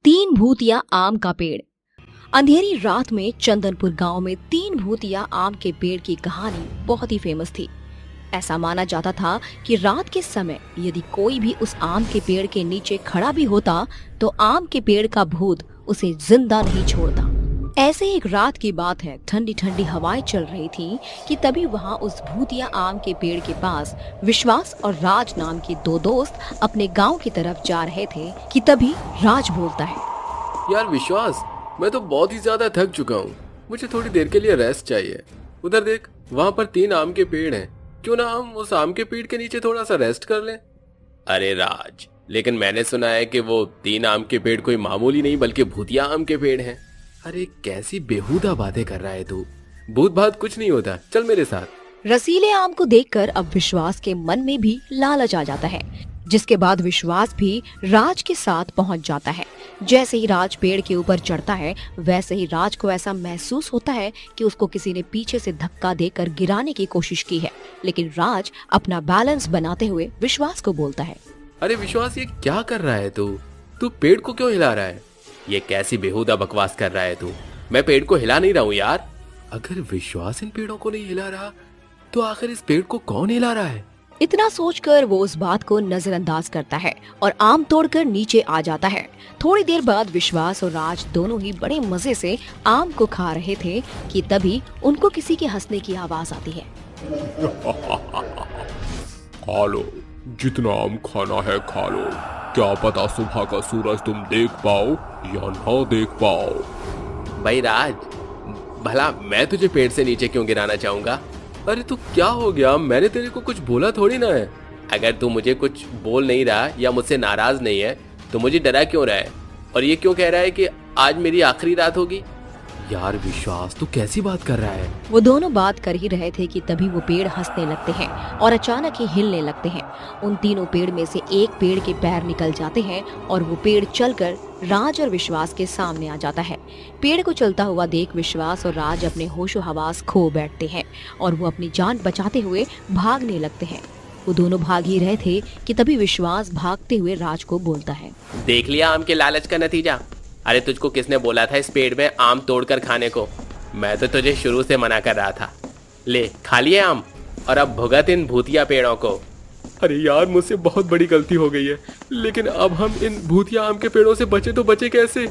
तीन भूतिया आम का पेड़। अंधेरी रात में चंदनपुर गांव में तीन भूतिया आम के पेड़ की कहानी बहुत ही फेमस थी। ऐसा माना जाता था कि रात के समय यदि कोई भी उस आम के पेड़ के नीचे खड़ा भी होता तो आम के पेड़ का भूत उसे जिंदा नहीं छोड़ता। ऐसे ही एक रात की बात है, ठंडी ठंडी हवाएं चल रही थी कि तभी वहां उस भूतिया आम के पेड़ के पास विश्वास और राज नाम के दो दोस्त अपने गांव की तरफ जा रहे थे कि तभी राज बोलता है, यार विश्वास, मैं तो बहुत ही ज्यादा थक चुका हूँ, मुझे थोड़ी देर के लिए रेस्ट चाहिए। उधर देख, वहाँ पर तीन आम के पेड़ हैं, क्यों ना हम उस आम के पेड़ के नीचे थोड़ा सा रेस्ट कर लें। अरे राज, लेकिन मैंने सुना है कि वो तीन आम के पेड़ कोई मामूली नहीं बल्कि भूतिया आम के पेड़ हैं। अरे कैसी बेहुदा बातें कर रहा है तू, भूत भात कुछ नहीं होता, चल मेरे साथ। रसीले आम को देखकर अब विश्वास के मन में भी लालच आ जाता है, जिसके बाद विश्वास भी राज के साथ पहुंच जाता है। जैसे ही राज पेड़ के ऊपर चढ़ता है वैसे ही राज को ऐसा महसूस होता है कि उसको किसी ने पीछे से धक्का देकर गिराने की कोशिश की है, लेकिन राज अपना बैलेंस बनाते हुए विश्वास को बोलता है, अरे विश्वास, ये क्या कर रहा है तू पेड़ को क्यों हिला रहा है? ये कैसी बेहुदा बकवास कर रहा है तू? मैं पेड़ को हिला नहीं रहा हूँ यार। अगर विश्वास इन पेड़ों को नहीं हिला रहा तो आखिर इस पेड़ को कौन हिला रहा है? इतना सोचकर वो उस बात को नजरअंदाज करता है और आम तोड़कर नीचे आ जाता है। थोड़ी देर बाद विश्वास और राज दोनों ही बड़े मजे से आम को खा रहे थे कि तभी उनको किसी के हंसने की आवाज आती है। खा लो, जितना आम खाना है खा लो, क्या पता सुबह का सूरज तुम देख पाओ या ना देख पाओ। भाई राज, भला मैं तुझे पेड़ से नीचे क्यों गिराना चाहूंगा? अरे तू क्या हो गया? मैंने तेरे को कुछ बोला थोड़ी ना है। अगर तू मुझे कुछ बोल नहीं रहा या मुझसे नाराज नहीं है तो मुझे डरा क्यों रहा है? और ये क्यों कह रहा है कि आज मेरी आखिरी रात होगी? यार विश्वास, तू कैसी बात कर रहा है? वो दोनों बात कर ही रहे थे कि तभी वो पेड़ हंसने लगते हैं और अचानक ही हिलने लगते हैं। उन तीनों पेड़ में से एक पेड़ के पैर निकल जाते हैं और वो पेड़ चलकर राज और विश्वास के सामने आ जाता है। पेड़ को चलता हुआ देख विश्वास और राज अपने होशो हवास खो बैठते हैं और वो अपनी जान बचाते हुए भागने लगते हैं। वो दोनों भाग ही रहे थे कि तभी विश्वास भागते हुए राज को बोलता है, देख लिया आम के लालच का नतीजा? अरे तुझको किसने बोला था इस पेड़ में आम तोड़कर खाने को? मैं तो तुझे शुरू से मना कर रहा था। ले, खा लिए आम और अब भुगत इन भूतिया पेड़ों को। अरे यार, मुझसे बहुत बड़ी गलती हो गई है, लेकिन अब हम इन भूतिया आम के पेड़ों से बचे तो बचे कैसे?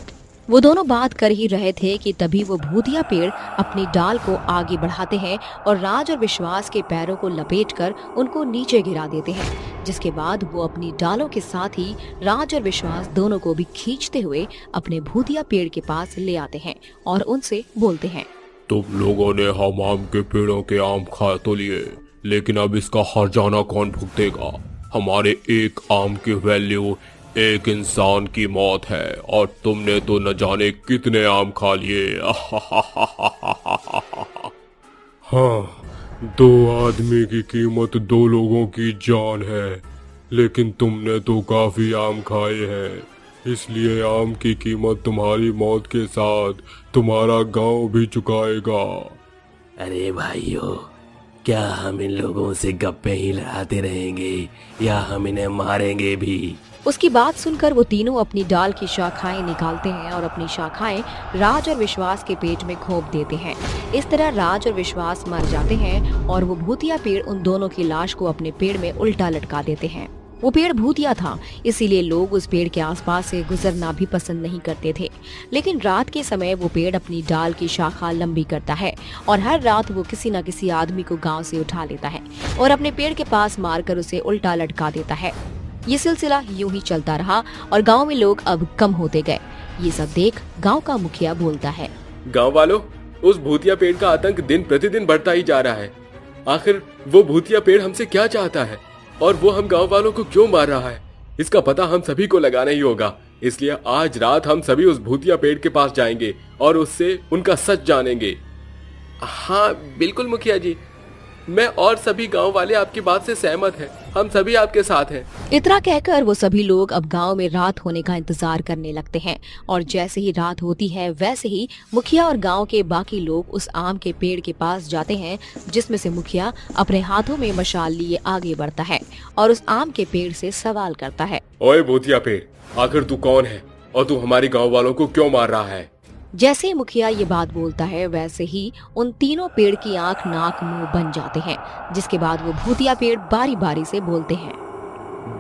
वो दोनों बात कर ही रहे थे कि तभी वो भूतिया पेड़ अपनी डाल को आगे बढ़ाते हैं और राज और विश्वास के पैरों को लपेटकर उनको नीचे गिरा देते हैं, जिसके बाद वो अपनी डालों के साथ ही राज और विश्वास दोनों को भी खींचते हुए अपने भूतिया पेड़ के पास ले आते हैं और उनसे बोलते हैं, तुम लोगों ने हम आम के पेड़ों के आम खा तो लिए, लेकिन अब इसका हर्जाना कौन भुगतेगा? हमारे एक आम की वैल्यू एक इंसान की मौत है और तुमने तो न जाने कितने आम खा लिए। हाँ, दो आदमी की कीमत दो लोगों की जान है, लेकिन तुमने तो काफी आम खाए हैं, इसलिए आम की कीमत तुम्हारी मौत के साथ तुम्हारा गांव भी चुकाएगा। अरे भाइयों, क्या हम इन लोगों से गप्पे ही लड़ाते रहेंगे या हम इन्हें मारेंगे भी? उसकी बात सुनकर वो तीनों अपनी डाल की शाखाएं निकालते हैं और अपनी शाखाएं राज और विश्वास के पेट में घोंप देते हैं। इस तरह राज और विश्वास मर जाते हैं और वो भूतिया पेड़ उन दोनों की लाश को अपने पेड़ में उल्टा लटका देते हैं। वो पेड़ भूतिया था, इसीलिए लोग उस पेड़ के आसपास से गुजरना भी पसंद नहीं करते थे। लेकिन रात के समय वो पेड़ अपनी डाल की शाखा लंबी करता है और हर रात वो किसी न किसी आदमी को गांव से उठा लेता है और अपने पेड़ के पास मारकर उसे उल्टा लटका देता है। ये सिलसिला यूं ही चलता रहा और गांव में लोग अब कम होते गए। ये सब देख गांव का मुखिया बोलता है, गांव वालों, उस भूतिया पेड़ का आतंक दिन प्रतिदिन बढ़ता ही जा रहा है। आखिर वो भूतिया पेड़ हमसे क्या चाहता है और वो हम गांव वालों को क्यों मार रहा है? इसका पता हम सभी को लगाना ही होगा। इसलिए आज रात हम सभी उस भूतिया पेड़ के पास जाएंगे और उससे उनका सच जानेंगे। हाँ बिल्कुल मुखिया जी, मैं और सभी गांव वाले आपकी बात से सहमत हैं। हम सभी आपके साथ हैं। इतना कहकर वो सभी लोग अब गांव में रात होने का इंतजार करने लगते हैं और जैसे ही रात होती है वैसे ही मुखिया और गांव के बाकी लोग उस आम के पेड़ के पास जाते हैं, जिसमें से मुखिया अपने हाथों में मशाल लिए आगे बढ़ता है और उस आम के पेड़ से सवाल करता है, ओए भूतिया पेड़, आखिर तू कौन है और तू हमारे गांव वालों को क्यों मार रहा है? जैसे ही मुखिया ये बात बोलता है वैसे ही उन तीनों पेड़ की आंख नाक मुंह बन जाते हैं, जिसके बाद वो भूतिया पेड़ बारी बारी से बोलते हैं।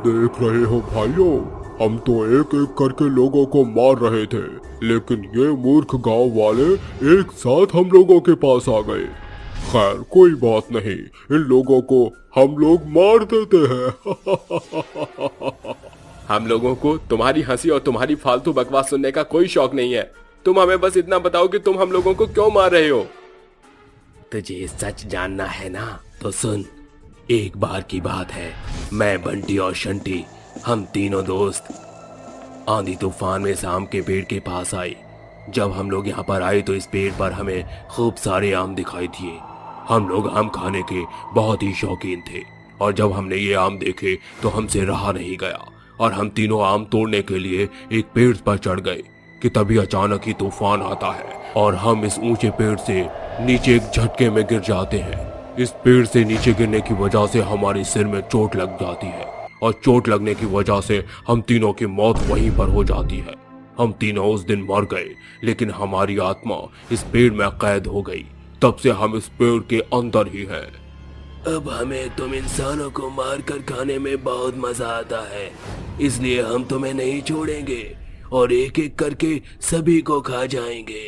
देख रहे हो भाइयों, हम तो एक एक करके लोगों को मार रहे थे, लेकिन ये मूर्ख गांव वाले एक साथ हम लोगों के पास आ गए। खैर कोई बात नहीं, इन लोगों को हम लोग मार देते हैं। हम लोगों को तुम्हारी हंसी और तुम्हारी फालतू बकवास सुनने का कोई शौक नहीं है। तुम हमें बस इतना बताओ कि तुम हम लोगों को क्यों मार रहे हो। तुझे सच जानना है ना, तो सुन। एक बार की बात है, मैं बंटी और शंटी, हम तीनों दोस्त आंधी तूफान में आम के पेड़ के पास आए। जब हम लोग यहाँ पर आए तो इस पेड़ पर हमें खूब सारे आम दिखाई दिए। हम लोग आम खाने के बहुत ही शौकीन थे और जब हमने ये आम देखे तो हमसे रहा नहीं गया और हम तीनों आम तोड़ने के लिए एक पेड़ पर चढ़ गए कि तभी अचानक ही तूफान आता है और हम इस ऊंचे पेड़ से नीचे एक झटके में गिर जाते हैं। इस पेड़ से नीचे गिरने की वजह से हमारे सिर में चोट लग जाती है और चोट लगने की वजह से हम तीनों की मौत वहीं पर हो जाती है। हम तीनों उस दिन मर गए, लेकिन हमारी आत्मा इस पेड़ में कैद हो गई। तब से हम इस पेड़ के अंदर ही हैं। अब हमें तुम इंसानों को मार कर खाने में बहुत मजा आता है, इसलिए हम तुम्हें नहीं छोड़ेंगे और एक एक करके सभी को खा जाएंगे।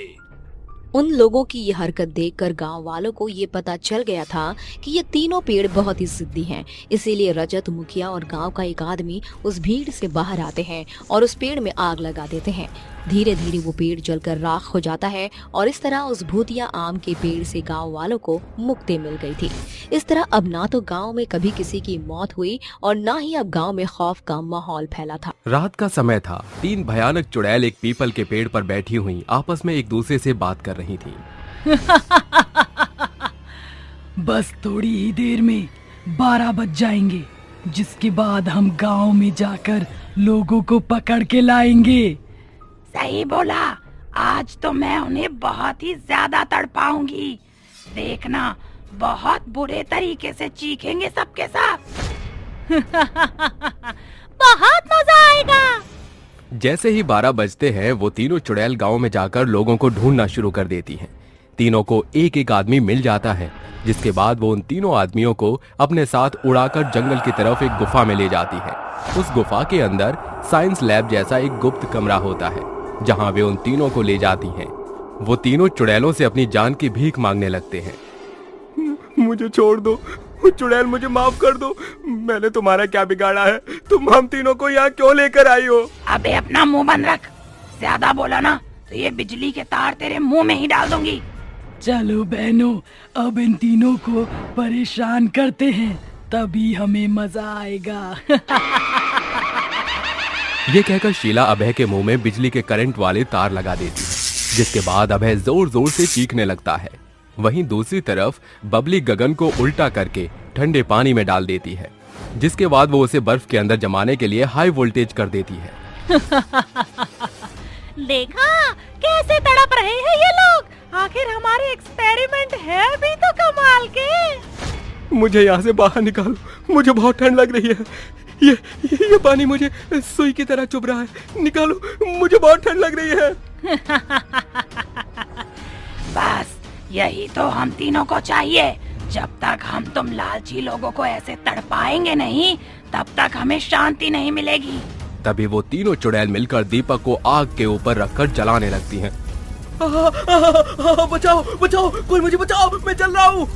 उन लोगों की ये हरकत देखकर गांव वालों को ये पता चल गया था कि ये तीनों पेड़ बहुत ही जिद्दी हैं। इसीलिए रजत, मुखिया और गांव का एक आदमी उस भीड़ से बाहर आते हैं और उस पेड़ में आग लगा देते हैं। धीरे धीरे वो पेड़ जलकर राख हो जाता है और इस तरह उस भूतिया आम के पेड़ से गांव वालों को मुक्ति मिल गई थी। इस तरह अब ना तो गांव में कभी किसी की मौत हुई और ना ही अब गांव में खौफ का माहौल फैला था। रात का समय था। 3 भयानक चुड़ैल एक पीपल के पेड़ पर बैठी हुई आपस में एक दूसरे से बात कर रही थी। बस थोड़ी ही देर में 12 बज जाएंगे, जिसके बाद हम गांव में जाकर लोगों को पकड़ के लाएंगे। सही बोला, आज तो मैं उन्हें बहुत ही ज्यादा तड़पाऊंगी। देखना, बहुत बुरे तरीके से चीखेंगे सबके साथ। बहुत मजा आएगा। जैसे ही 12 बजते हैं वो तीनों चुड़ैल गांव में जाकर लोगों को ढूंढना शुरू कर देती हैं। तीनों को एक एक आदमी मिल जाता है, जिसके बाद वो उन तीनों आदमियों को अपने साथ उड़ाकर जंगल की तरफ एक गुफा में ले जाती है। उस गुफा के अंदर साइंस लैब जैसा एक गुप्त कमरा होता है, जहां वे उन तीनों को ले जाती हैं। वो तीनों चुड़ैलों से अपनी जान की भीख मांगने लगते हैं। मुझे छोड़ दो चुड़ैल, मुझे माफ कर दो। मैंने तुम्हारा क्या बिगाड़ा है? तुम हम तीनों को यहाँ क्यों लेकर आई हो? अबे अपना मुंह बंद रख। ज्यादा बोला ना तो ये बिजली के तार तेरे मुंह में ही डाल दूंगी। चलो बहनों, अब इन तीनों को परेशान करते हैं, तभी हमें मजा आएगा। ये कहकर शीला अभय के मुंह में बिजली के करंट वाले तार लगा देती है, जिसके बाद अभय जोर जोर से चीखने लगता है। वहीं दूसरी तरफ बबली गगन को उल्टा करके ठंडे पानी में डाल देती है, जिसके बाद वो उसे बर्फ के अंदर जमाने के लिए हाई वोल्टेज कर देती है। देखा कैसे तड़प रहे हैं ये लोग। आखिर हमारे एक्सपेरिमेंट है भी तो कमाल के। मुझे यहाँ से बाहर निकालो, मुझे बहुत ठंड लग रही है। ये पानी मुझे सुई की तरह चुभ रहा है। निकालो, मुझे बहुत ठंड लग रही है। बस यही तो हम तीनों को चाहिए। जब तक हम तुम लालची लोगों को ऐसे तड़पाएंगे नहीं, तब तक हमें शांति नहीं मिलेगी। तभी वो तीनों चुड़ैल मिलकर दीपक को आग के ऊपर रखकर जलाने लगती हैं। बचाओ बचाओ, कोई मुझे बचाओ, मैं जल रहा हूँ।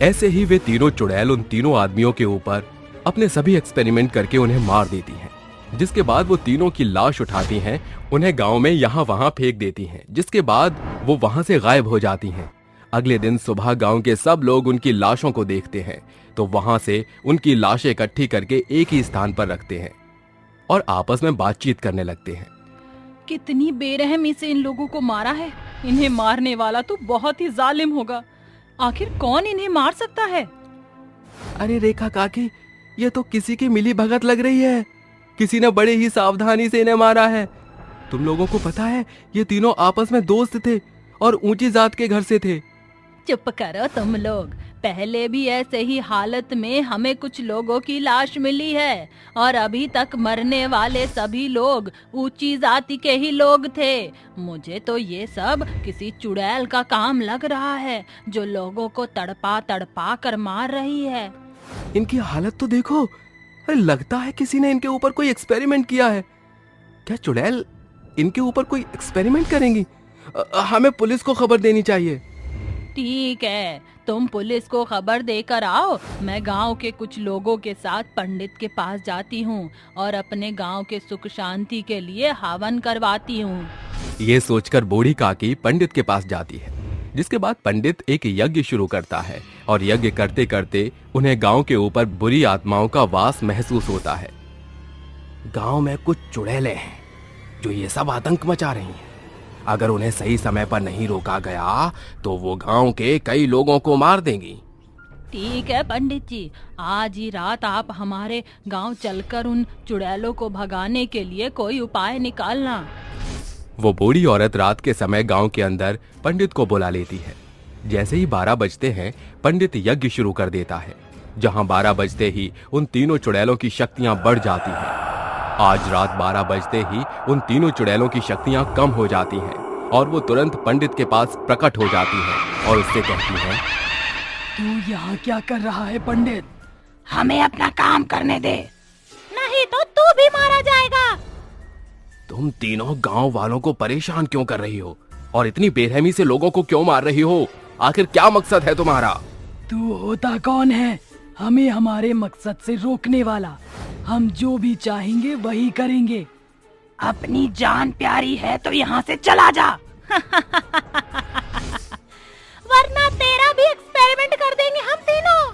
ऐसे ही वे तीनों चुड़ैल उन तीनों आदमियों के ऊपर अपने सभी एक्सपेरिमेंट करके उन्हें मार देती हैं, जिसके बाद वो तीनों की लाश उठाती हैं, उन्हें गांव में यहाँ वहाँ फेंक देती हैं, जिसके बाद वो वहाँ से गायब हो जाती हैं। अगले दिन सुबह गांव के सब लोग उनकी लाशों को देखते हैं, तो वहाँ से उनकी लाशें इकट्ठी करके एक ही स्थान पर रखते हैं और आपस में बातचीत करने लगते हैं। कितनी बेरहमी से इन लोगों को मारा है। इन्हें मारने वाला तो बहुत ही जालिम होगा। आखिर कौन इन्हें मार सकता है? अरे रेखा काकी, ये तो किसी की मिली भगत लग रही है। किसी ने बड़े ही सावधानी से इन्हें मारा है। तुम लोगों को पता है, ये तीनों आपस में दोस्त थे और ऊंची जात के घर से थे। चुप करो तुम लोग, पहले भी ऐसे ही हालत में हमें कुछ लोगों की लाश मिली है और अभी तक मरने वाले सभी लोग ऊंची जाति के ही लोग थे। मुझे तो ये सब किसी चुड़ैल का काम लग रहा है जो लोगों को तड़पा तड़पा कर मार रही है। इनकी हालत तो देखो, अरे लगता है किसी ने इनके ऊपर कोई एक्सपेरिमेंट किया है। क्या चुड़ैल इनके ऊपर कोई एक्सपेरिमेंट करेंगी? हमें पुलिस को खबर देनी चाहिए। ठीक है, तुम पुलिस को खबर देकर आओ। मैं गांव के कुछ लोगों के साथ पंडित के पास जाती हूँ और अपने गांव के सुख शांति के लिए हवन करवाती हूँ। ये सोचकर बूढ़ी काकी पंडित के पास जाती है, जिसके बाद पंडित एक यज्ञ शुरू करता है और यज्ञ करते करते उन्हें गांव के ऊपर बुरी आत्माओं का वास महसूस होता है। गांव में कुछ चुड़ैलें हैं जो ये सब आतंक मचा रही हैं। अगर उन्हें सही समय पर नहीं रोका गया तो वो गांव के कई लोगों को मार देंगी। ठीक है पंडित जी, आज ही रात आप हमारे गांव चलकर उन चुड़ैलों को भगाने के लिए कोई उपाय निकालना। वो बूढ़ी औरत रात के समय गांव के अंदर पंडित को बुला लेती है। जैसे ही 12 बजते हैं, पंडित यज्ञ शुरू कर देता है। जहां 12 बजते ही उन तीनों चुड़ैलों की शक्तियां बढ़ जाती हैं। आज रात 12 बजते ही उन तीनों चुड़ैलों की शक्तियां कम हो जाती हैं और वो तुरंत पंडित के पास प्रकट हो जाती हैं और उससे कहती हैं, तू यहाँ क्या कर रहा है पंडित? हमें अपना काम करने दे, नहीं तो तू भी मारा जाएगा। तुम तीनों गांव वालों को परेशान क्यों कर रही हो और इतनी बेरहमी से लोगों को क्यों मार रही हो? आखिर क्या मकसद है तुम्हारा? तू होता कौन है हमें हमारे मकसद से रोकने वाला? हम जो भी चाहेंगे वही करेंगे। अपनी जान प्यारी है तो यहाँ से चला जा वरना तेरा भी एक्सपेरिमेंट कर देंगे हम तीनों।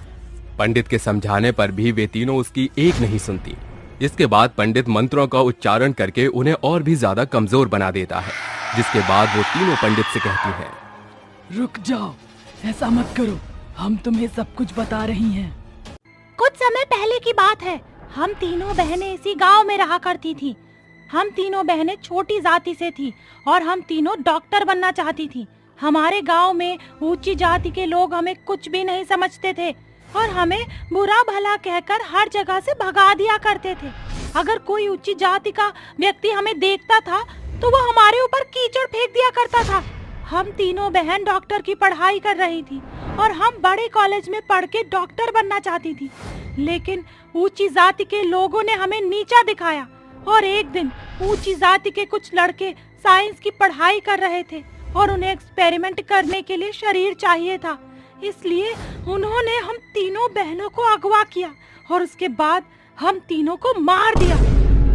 पंडित के समझाने पर भी वे तीनों उसकी एक नहीं सुनती। इसके बाद पंडित मंत्रों का उच्चारण करके उन्हें और भी ज्यादा कमजोर बना देता है, जिसके बाद वो तीनों पंडित से कहती हैं, रुक जाओ, ऐसा मत करो, हम तुम्हें सब कुछ बता रही हैं। कुछ समय पहले की बात है, हम तीनों बहनें इसी गांव में रहा करती थी। हम तीनों बहनें छोटी जाति से थी और हम तीनों डॉक्टर बनना चाहती थी। हमारे गांव में ऊंची जाति के लोग हमें कुछ भी नहीं समझते थे और हमें बुरा भला कहकर हर जगह से भगा दिया करते थे। अगर कोई ऊंची जाति का व्यक्ति हमें देखता था तो वो हमारे ऊपर कीचड़ फेंक दिया करता था। हम तीनों बहन डॉक्टर की पढ़ाई कर रही थी और हम बड़े कॉलेज में पढ़ के डॉक्टर बनना चाहती थी, लेकिन ऊंची जाति के लोगों ने हमें नीचा दिखाया। और एक दिन ऊंची जाति के कुछ लड़के साइंस की पढ़ाई कर रहे थे और उन्हें एक्सपेरिमेंट करने के लिए शरीर चाहिए था, इसलिए उन्होंने हम तीनों बहनों को अगवा किया और उसके बाद हम तीनों को मार दिया।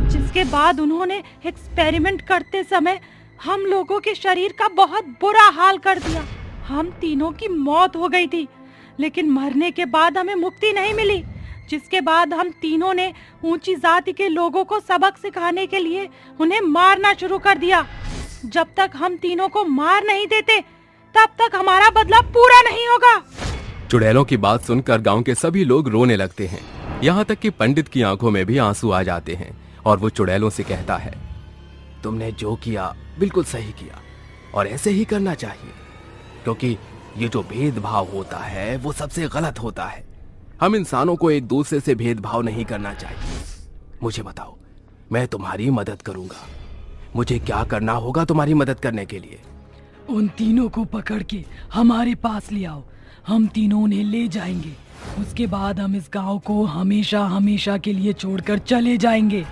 जिसके बाद उन्होंने एक्सपेरिमेंट करते समय हम लोगों के शरीर का बहुत बुरा हाल कर दिया। हम तीनों की मौत हो गई थी, लेकिन मरने के बाद हमें मुक्ति नहीं मिली। जिसके बाद हम तीनों ने ऊंची जाति के लोगों को सबक सिखाने के लिए उन्हें मारना शुरू कर दिया। जब तक हम तीनों को मार नहीं देते तब तक हमारा बदला पूरा नहीं होगा। चुड़ैलों की बात सुनकर गांव के सभी लोग रोने लगते हैं। यहाँ तक कि पंडित की आंखों में भी आंसू आ जाते हैं और वो चुड़ैलों से कहता है, तुमने जो किया बिल्कुल सही किया और ऐसे ही करना चाहिए, क्योंकि ये जो भेदभाव होता है वो सबसे गलत होता है। हम इंसानों को एक दूसरे से भेदभाव नहीं करना चाहिए। मुझे बताओ, मैं तुम्हारी मदद करूंगा। मुझे क्या करना होगा तुम्हारी मदद करने के लिए? उन तीनों को पकड़ के हमारे पास ले आओ, हम तीनों उन्हें ले जाएंगे। उसके बाद हम इस गांव को हमेशा हमेशा के लिए छोड़कर चले जाएंगे।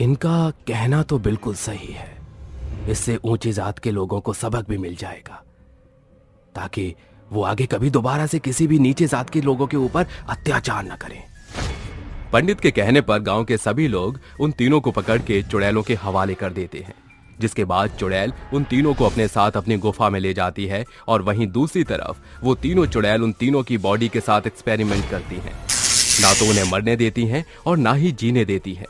इनका कहना तो बिल्कुल सही है। इससे ऊंची जात के लोगों को सबक भी मिल जाएगा, ताकि वो आगे कभी दोबारा से किसी भी नीचे जात के लोगों के ऊपर अत्याचार न करें। पंडित के कहने पर गांव के सभी लोग उन तीनों को पकड़ के चुड़ैलों के हवाले कर देते हैं, जिसके बाद चुड़ैल उन तीनों को अपने साथ अपनी गुफा में ले जाती है और वहीं दूसरी तरफ वो तीनों चुड़ैल उन तीनों की बॉडी के साथ एक्सपेरिमेंट करती हैं। ना तो उन्हें मरने देती हैं और ना ही जीने देती हैं।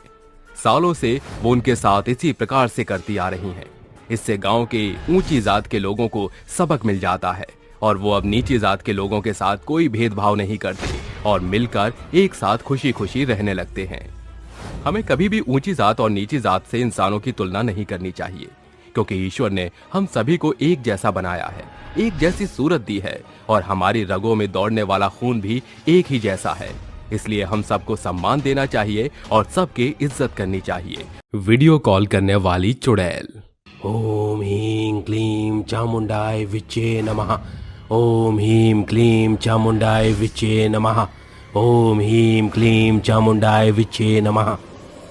सालों से वो उनके साथ इसी प्रकार से करती आ रही हैं। इससे गांव के ऊंची जात के लोगों को सबक मिल जाता है और वो अब नीची जात के लोगों के साथ कोई भेदभाव नहीं करते और मिलकर एक साथ खुशी खुशी रहने लगते हैं। हमें कभी भी ऊंची जात और नीची जात से इंसानों की तुलना नहीं करनी चाहिए, क्योंकि ईश्वर ने हम सभी को एक जैसा बनाया है, एक जैसी सूरत दी है और हमारी रगों में दौड़ने वाला खून भी एक ही जैसा है। इसलिए हम सबको सम्मान देना चाहिए और सबकी इज्जत करनी चाहिए। वीडियो कॉल करने वाली चुड़ैल। ओम ह्रीं क्लीं चामुंडाय विचे नमः। ओम ह्रीं क्लीं चामुंडाय विचे नमः। ओम ह्रीं क्लीं चामुंडाय विचे नमः।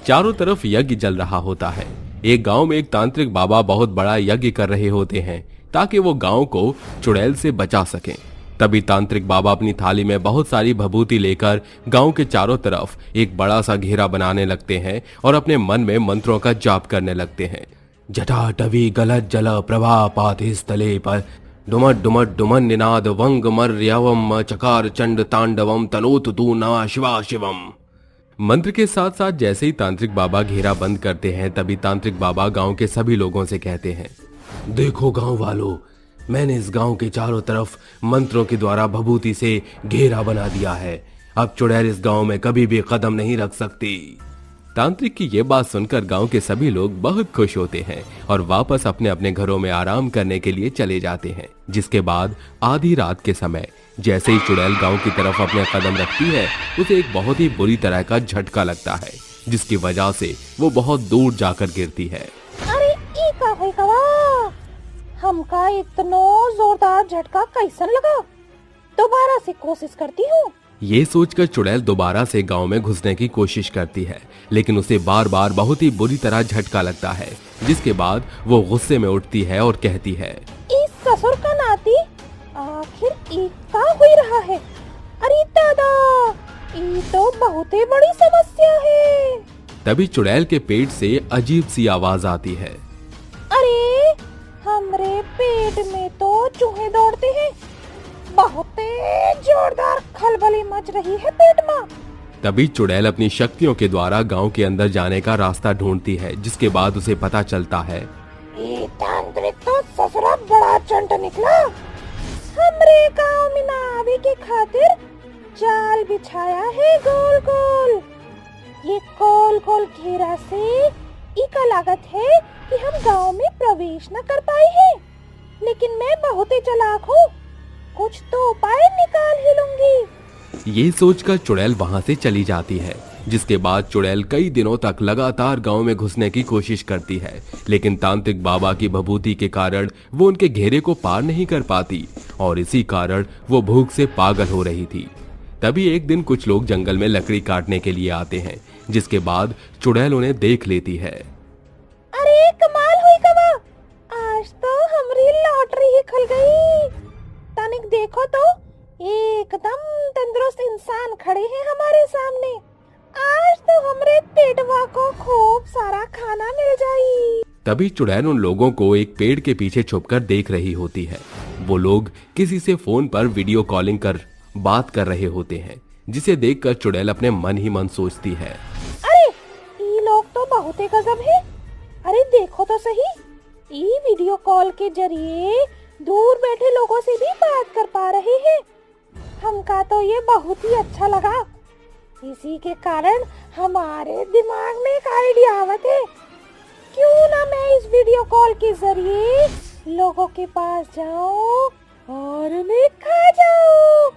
चारों तरफ यज्ञ जल रहा होता है। एक गांव में एक तांत्रिक बाबा बहुत बड़ा यज्ञ कर रहे होते हैं ताकि वो गांव को चुड़ैल से बचा सकें। तभी तांत्रिक बाबा अपनी थाली में बहुत सारी भभूति लेकर गांव के चारों तरफ एक बड़ा सा घेरा बनाने लगते हैं और अपने मन में मंत्रों का जाप करने लगते हैं। जटाटवी गलत जल प्रभा पाति स्थले पर डुमट डुमट डुमन निनाद वंग मर्यवम चकार चंड तांडवम तनोत दूना शिवा शिवम। मंत्र के साथ साथ जैसे ही तांत्रिक बाबा घेरा बंद करते हैं तभी तांत्रिक बाबा गांव के सभी लोगों से कहते हैं, देखो गांव वालों, मैंने इस गांव के चारों तरफ मंत्रों के द्वारा भभूति से घेरा बना दिया है। अब चुड़ैल इस गांव में कभी भी कदम नहीं रख सकती। तांत्रिक की ये बात सुनकर गांव के सभी लोग बहुत खुश होते हैं और वापस अपने अपने घरों में आराम करने के लिए चले जाते हैं। जिसके बाद आधी रात के समय जैसे ही चुड़ैल गांव की तरफ अपने कदम रखती है उसे एक बहुत ही बुरी तरह का झटका लगता है, जिसकी वजह से वो बहुत दूर जाकर गिरती है। अरे ई का होई कवा, हमका इतना जोरदार झटका कैसन लगा? दोबारा से कोशिश करती हूँ। ये सोचकर चुड़ैल दोबारा से गांव में घुसने की कोशिश करती है, लेकिन उसे बार बार बहुत ही बुरी तरह झटका लगता है। जिसके बाद वो गुस्से में उठती है और कहती है, इस ससुर का नाती आखिर ई का हुई रहा है? अरे दादा, ई तो बहुत ही बड़ी समस्या है। तभी चुड़ैल के पेट से अजीब सी आवाज आती है। अरे हमरे पेट में तो चूहे दौड़ते हैं, बहुत जोरदार खलबली मच रही है पेट में। तभी चुड़ैल अपनी शक्तियों के द्वारा गांव के अंदर जाने का रास्ता ढूंढती है। जिसके बाद उसे पता चलता है, ये तांत्रिक तो ससुरा बड़ा चंट निकला। हमरे गांव में ना आवे के खातिर जाल बिछाया है गोल गोल। ये गोल गोल घेरा से इका लागत है कि हम गांव में प्रवेश न कर पाए हैं, लेकिन मैं बहुत ही चालाक हूँ, कुछ तो उपाय निकाल ही लूंगी। ये सोचकर चुड़ैल वहां से चली जाती है। जिसके बाद चुड़ैल कई दिनों तक लगातार गांव में घुसने की कोशिश करती है, लेकिन तांत्रिक बाबा की भभूति के कारण वो उनके घेरे को पार नहीं कर पाती और इसी कारण वो भूख से पागल हो रही थी। तभी एक दिन कुछ लोग जंगल में लकड़ी काटने के लिए आते हैं, जिसके बाद चुड़ैल उन्हें देख लेती है। अरे कमाल हुई कवा, आज तो हमारी लॉटरी ही खुल गई। तनिक देखो तो, एकदम तंदुरुस्त इंसान खड़े हैं हमारे सामने। आज तो हमरे पेटवा को खूब सारा खाना मिल जाई। तभी चुड़ैल उन लोगों को एक पेड़ के पीछे छुपकर देख रही होती है। वो लोग किसी से फोन पर वीडियो कॉलिंग कर बात कर रहे होते हैं, जिसे देखकर चुड़ैल अपने मन ही मन सोचती है, अरे ये लोग तो बहुत ही गजब है। अरे देखो तो सही, ये वीडियो कॉल के जरिए दूर बैठे लोगों से भी बात कर पा रहे हैं। हमका तो ये बहुत ही अच्छा लगा। इसी के कारण हमारे दिमाग में एक आइडिया आवत है, क्यों ना मैं इस वीडियो कॉल के जरिए लोगों के पास जाऊं और मैं खा जाऊं।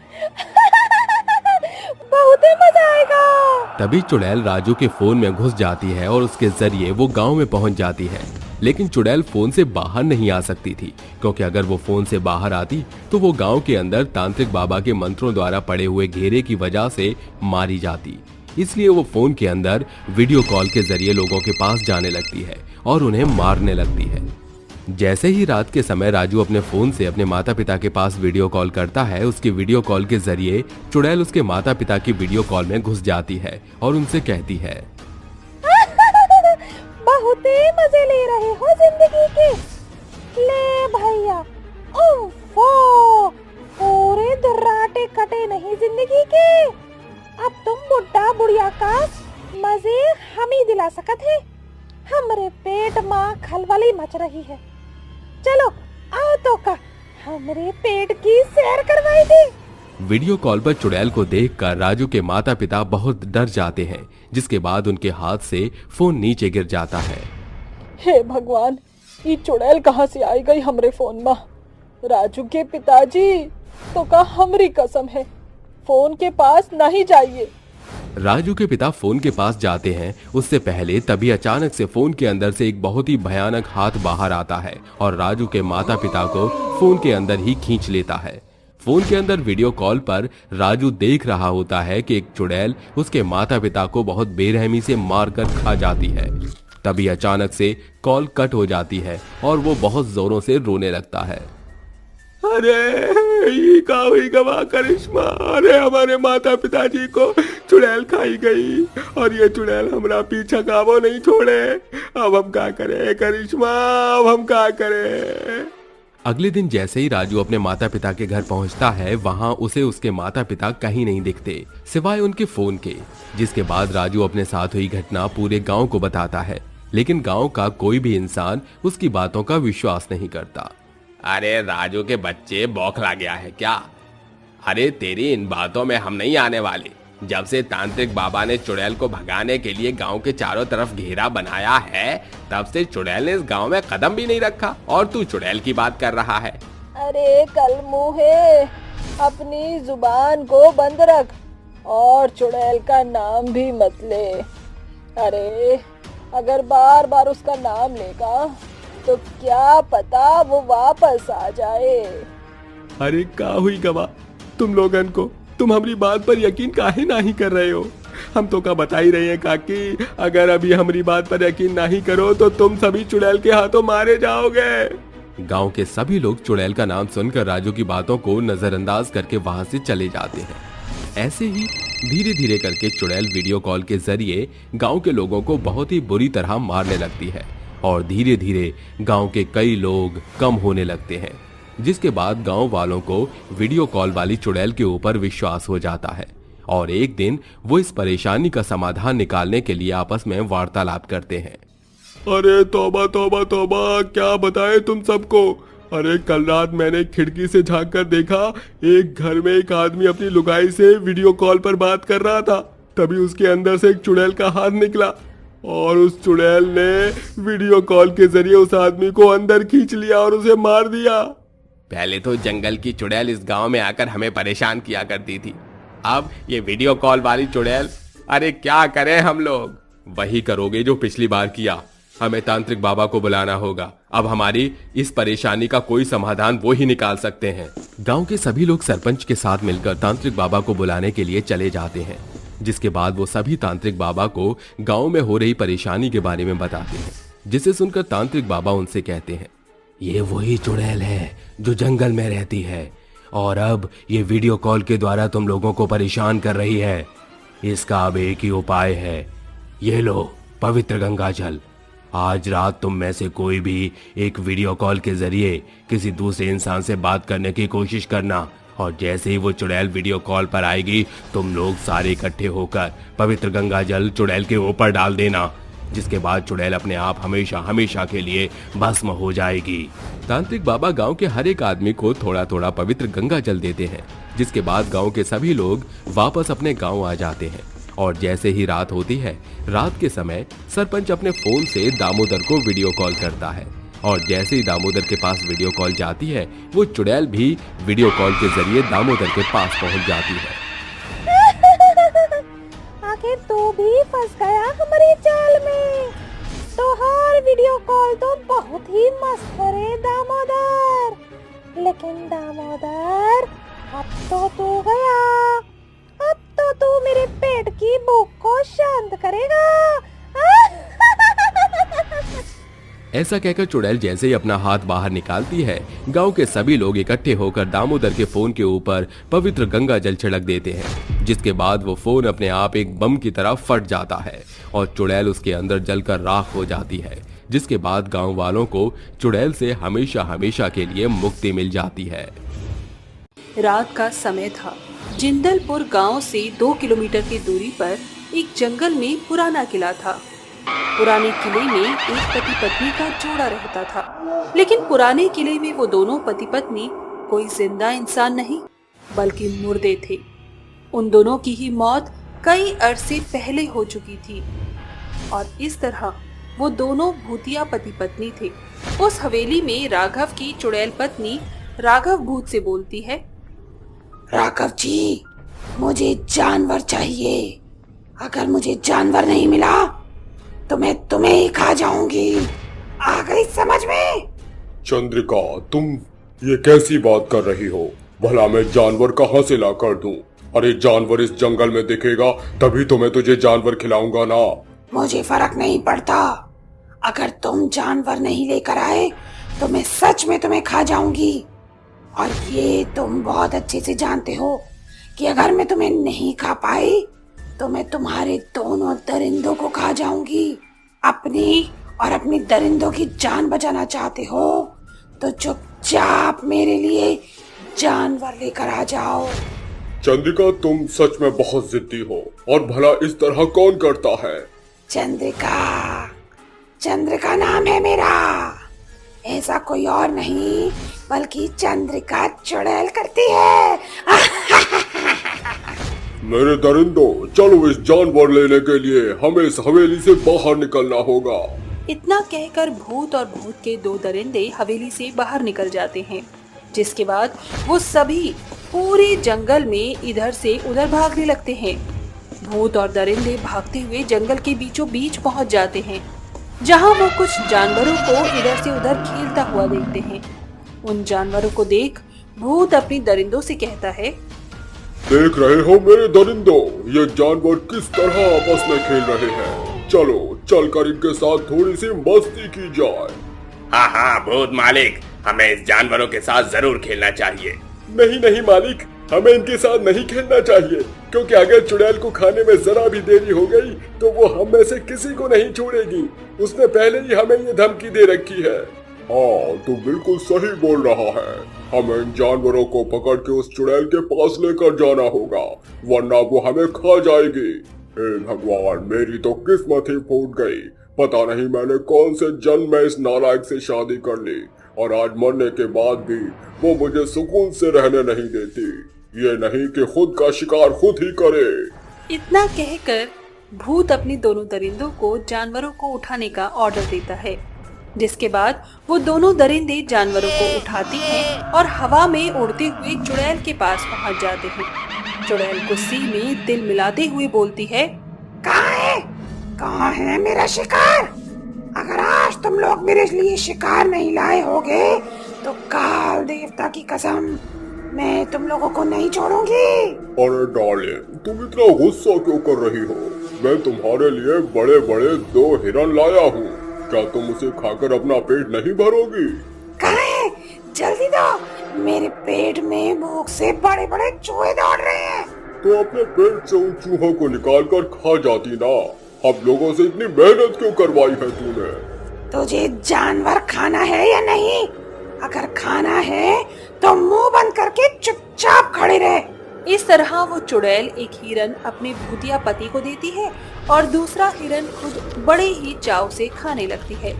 बहुत ही मजा आएगा। तभी चुड़ैल राजू के फोन में घुस जाती है और उसके जरिए वो गांव में पहुंच जाती है। लेकिन चुड़ैल फोन से बाहर नहीं आ सकती थी, क्योंकि अगर वो फोन से बाहर आती तो वो गांव के अंदर तांत्रिक बाबा के मंत्रों द्वारा पड़े हुए घेरे की वजह से मारी जाती। इसलिए वो फोन के अंदर वीडियो कॉल के जरिए लोगों के पास जाने लगती है और उन्हें मारने लगती है। जैसे ही रात के समय राजू अपने फोन से अपने माता पिता के पास वीडियो कॉल करता है, उसकी वीडियो कॉल के जरिए चुड़ैल उसके माता पिता की वीडियो कॉल में घुस जाती है और उनसे कहती है, बहुत ही मजे ले रहे हो जिंदगी के। ले भैया, ओफो, पूरे दर्राटे कटे नहीं जिंदगी के। अब तुम बुढ़ा बुढ़िया का मजे हम ही दिला सकत है। हमरे पेट माँ खलबली मच रही है। चलो आओ तो का हमरे पेट की सैर करवाई दे। वीडियो कॉल पर चुड़ैल को देखकर राजू के माता पिता बहुत डर जाते हैं, जिसके बाद उनके हाथ से फोन नीचे गिर जाता है। हे भगवान, ये चुड़ैल कहाँ से आई गई हमरे फोन में? राजू के पिताजी तो का हमरी कसम है फोन के पास नहीं जाइए। राजू के पिता फोन के पास जाते हैं उससे पहले तभी अचानक से फोन के अंदर से एक बहुत ही भयानक हाथ बाहर आता है और राजू के माता पिता को फोन के अंदर ही खींच लेता है। फोन के अंदर वीडियो कॉल पर राजू देख रहा होता है कि एक चुड़ैल उसके माता पिता को बहुत बेरहमी से मारकर खा जाती है। तभी अचानक से कॉल कट हो जाती है और वो बहुत जोरों से रोने लगता है। अरे ये का हुई गवा करिश्मा, अरे हमारे माता पिताजी को चुड़ैल खाई गई और ये चुड़ैल हमारा पीछा काबो नहीं छोड़े। अब हम क्या करें करिश्मा, अब हम क्या करें? अगले दिन जैसे ही राजू अपने माता पिता के घर पहुंचता है वहां उसे उसके माता पिता कहीं नहीं दिखते सिवाय उनके फोन के। जिसके बाद राजू अपने साथ हुई घटना पूरे गांव को बताता है, लेकिन गांव का कोई भी इंसान उसकी बातों का विश्वास नहीं करता। अरे राजू के बच्चे बौखला गया है क्या? अरे तेरी इन बातों में हम नहीं आने वाले। जब से तांत्रिक बाबा ने चुड़ैल को भगाने के लिए गांव के चारों तरफ घेरा बनाया है तब से चुड़ैल ने इस गांव में कदम भी नहीं रखा और तू चुड़ैल की बात कर रहा है। अरे कल मुँहे अपनी जुबान को बंद रख और चुड़ैल का नाम भी मत ले। अरे अगर बार बार उसका नाम लेगा तो क्या पता वो वापस आ जाए। अरे का हुई गवा तुम लोगन को, तुम हमारी बात पर यकीन काहे नहीं कर रहे हो? हम तो का बता ही रहे हैं काकी, अगर अभी हमारी बात पर यकीन नहीं करो तो तुम सभी चुड़ैल के हाथों मारे जाओगे। गांव के सभी लोग चुड़ैल का नाम सुनकर राजू की बातों को नजरअंदाज करके वहां से चले जाते हैं। ऐसे ही धीरे धीरे करके चुड़ैल वीडियो कॉल के जरिए गांव के लोगों को बहुत ही बुरी तरह मारने लगती है और धीरे धीरे गांव के कई लोग कम होने लगते हैं। जिसके बाद गांव वालों को वीडियो कॉल वाली चुड़ैल के ऊपर विश्वास हो जाता है और एक दिन वो इस परेशानी का समाधान निकालने के लिए आपस में वार्तालाप करते हैं। अरे तौबा तौबा तौबा, क्या बताएं तुम सबको। अरे कल रात मैंने खिड़की से झांक कर देखा एक घर में एक आदमी अपनी लुगाई से वीडियो कॉल पर बात कर रहा था। तभी उसके अंदर से एक चुड़ैल का हाथ निकला और उस चुड़ैल ने वीडियो कॉल के जरिए उस आदमी को अंदर खींच लिया और उसे मार दिया। पहले तो जंगल की चुड़ैल इस गांव में आकर हमें परेशान किया करती थी, अब ये वीडियो कॉल वाली चुड़ैल। अरे क्या करें हम लोग? वही करोगे जो पिछली बार किया। हमें तांत्रिक बाबा को बुलाना होगा। अब हमारी इस परेशानी का कोई समाधान वो ही निकाल सकते हैं। गांव के सभी लोग सरपंच के साथ मिलकर तांत्रिक बाबा को बुलाने के लिए चले जाते हैं। जिसके बाद वो सभी तांत्रिक बाबा को गांव में हो रही परेशानी के बारे में बताते हैं, जिसे सुनकर तांत्रिक बाबा उनसे कहते हैं, ये वही चुड़ैल है जो जंगल में रहती है और अब ये वीडियो कॉल के द्वारा तुम लोगों को परेशान कर रही है। इसका अब एक ही उपाय है, ये लो पवित्र गंगा जल। आज रात तुम में से कोई भी एक वीडियो कॉल के जरिए किसी दूसरे इंसान से बात करने की कोशिश करना और जैसे ही वो चुड़ैल वीडियो कॉल पर आएगी तुम लोग सारे इकट्ठे होकर पवित्र गंगा जल चुड़ैल के ऊपर डाल देना, जिसके बाद चुड़ैल अपने आप हमेशा हमेशा के लिए भस्म हो जाएगी। तांत्रिक बाबा गांव के हर एक आदमी को थोड़ा थोड़ा पवित्र गंगा जल देते हैं। जिसके बाद गांव के सभी लोग वापस अपने गांव आ जाते हैं और जैसे ही रात होती है, रात के समय सरपंच अपने फोन से दामोदर को वीडियो कॉल करता है और जैसे ही दामोदर के पास वीडियो कॉल जाती है, वो चुड़ैल भी वीडियो कॉल के जरिए दामोदर के पास पहुंच जाती है। आखिर तू भी फंस गया हमारी जाल में। तो हर वीडियो कॉल तो बहुत ही मस्त है रे दामोदर, लेकिन दामोदर अब तो तू गया। अब तो तू मेरे पेट की भूख को शांत करेगा। ऐसा कहकर चुड़ैल जैसे ही अपना हाथ बाहर निकालती है, गांव के सभी लोग इकट्ठे होकर दामोदर के फोन के ऊपर पवित्र गंगा जल छिड़क देते हैं। जिसके बाद वो फोन अपने आप एक बम की तरह फट जाता है और चुड़ैल उसके अंदर जलकर राख हो जाती है। जिसके बाद गांव वालों को चुड़ैल से हमेशा हमेशा के लिए मुक्ति मिल जाती है। रात का समय था। जिंदलपुर गांव से 2 किलोमीटर की दूरी पर एक जंगल में पुराना किला था। पुराने किले में एक पति पत्नी का जोड़ा रहता था, लेकिन पुराने किले में वो दोनों पति पत्नी कोई जिंदा इंसान नहीं बल्कि मुर्दे थे। उन दोनों की ही मौत कई अरसे पहले हो चुकी थी और इस तरह वो दोनों भूतिया पति पत्नी थे। उस हवेली में राघव की चुड़ैल पत्नी राघव भूत से बोलती है, राघव जी, मुझे जानवर चाहिए। अगर मुझे जानवर नहीं मिला तो मैं तुम्हें ही खा जाऊंगी। आ गई समझ में? चंद्रिका, तुम ये कैसी बात कर रही हो? भला मैं जानवर कहाँ से ला कर दूं? अरे जानवर इस जंगल में दिखेगा तभी तो मैं तुझे जानवर खिलाऊंगा ना। मुझे फर्क नहीं पड़ता। अगर तुम जानवर नहीं लेकर आए तो मैं सच में तुम्हें खा जाऊंगी। और ये तुम बहुत अच्छे से जानते हो कि अगर मैं तुम्हें नहीं खा पाई तो मैं तुम्हारे दोनों दरिंदों को खा जाऊंगी। अपनी और अपनी दरिंदों की जान बचाना चाहते हो तो चुपचाप मेरे लिए जानवर लेकर आ जाओ। चंद्रिका, तुम सच में बहुत जिद्दी हो। और भला इस तरह कौन करता है? चंद्रिका, चंद्रिका नाम है मेरा। ऐसा कोई और नहीं बल्कि चंद्रिका चुड़ैल करती है। मेरे दरिंदों, चलो इस जानवर लेने के लिए हमें इस हवेली से बाहर निकलना होगा। इतना कहकर भूत और भूत के दो दरिंदे हवेली से बाहर निकल जाते हैं, जिसके बाद वो सभी पूरे जंगल में इधर से उधर भागने लगते हैं। भूत और दरिंदे भागते हुए जंगल के बीचों बीच पहुंच जाते हैं, जहां वो कुछ जानवरों को इधर से उधर खेलता हुआ देखते हैं। उन जानवरों को देख भूत अपनी दरिंदों से कहता है, देख रहे हो मेरे दरिंदों, ये जानवर किस तरह आपस में खेल रहे हैं। चलो चलकर इनके साथ थोड़ी सी मस्ती की जाए। हाँ हाँ भूत मालिक, हमें इस जानवरों के साथ जरूर खेलना चाहिए। नहीं नहीं मालिक, हमें इनके साथ नहीं खेलना चाहिए, क्योंकि अगर चुड़ैल को खाने में जरा भी देरी हो गई तो वो हम में से किसी को नहीं छोड़ेगी। उसने पहले ही हमें ये धमकी दे रखी है। हाँ, तू बिल्कुल सही बोल रहा है। हमें इन जानवरों को पकड़ के उस चुड़ैल के पास लेकर जाना होगा, वरना वो हमें खा जाएगी। हे भगवान, मेरी तो किस्मत ही फूट गई। पता नहीं मैंने कौन से जन्म में इस नालायक से शादी कर ली, और आज मरने के बाद भी वो मुझे सुकून से रहने नहीं देती। ये नहीं कि खुद का शिकार खुद ही करे। इतना कहकर भूत अपनी दोनों दरिंदों को जानवरों को उठाने का ऑर्डर देता है, जिसके बाद वो दोनों दरिंदे जानवरों को उठाती हैं और हवा में उड़ते हुए चुड़ैल के पास पहुंच जाते हैं। चुड़ैल गुस्से में दिल मिलाते हुए बोलती है, कहाँ है मेरा शिकार? अगर आज तुम लोग मेरे लिए शिकार नहीं लाए होगे तो काल देवता की कसम मैं तुम लोगों को नहीं छोड़ूंगी। अरे डार्लिंग, तुम इतना गुस्सा क्यों कर रही हो? मैं तुम्हारे लिए बड़े बड़े 2 हिरन लाया हूँ। क्या तुम उसे खाकर अपना पेट नहीं भरोगी? कहाँ? जल्दी दो, मेरे पेट में भूख से बड़े बड़े चूहे दौड़ रहे हैं। तो अपने पेट से उन चूहों को निकाल कर खा जाती ना। अब लोगों से इतनी मेहनत क्यों करवाई है तूने? तुझे जानवर खाना है या नहीं? अगर खाना है तो मुंह बंद करके चुपचाप खड़े रहे। इस तरह वो चुड़ैल एक हिरन अपने भूतिया पति को देती है और दूसरा हिरन खुद बड़े ही चाव से खाने लगती है।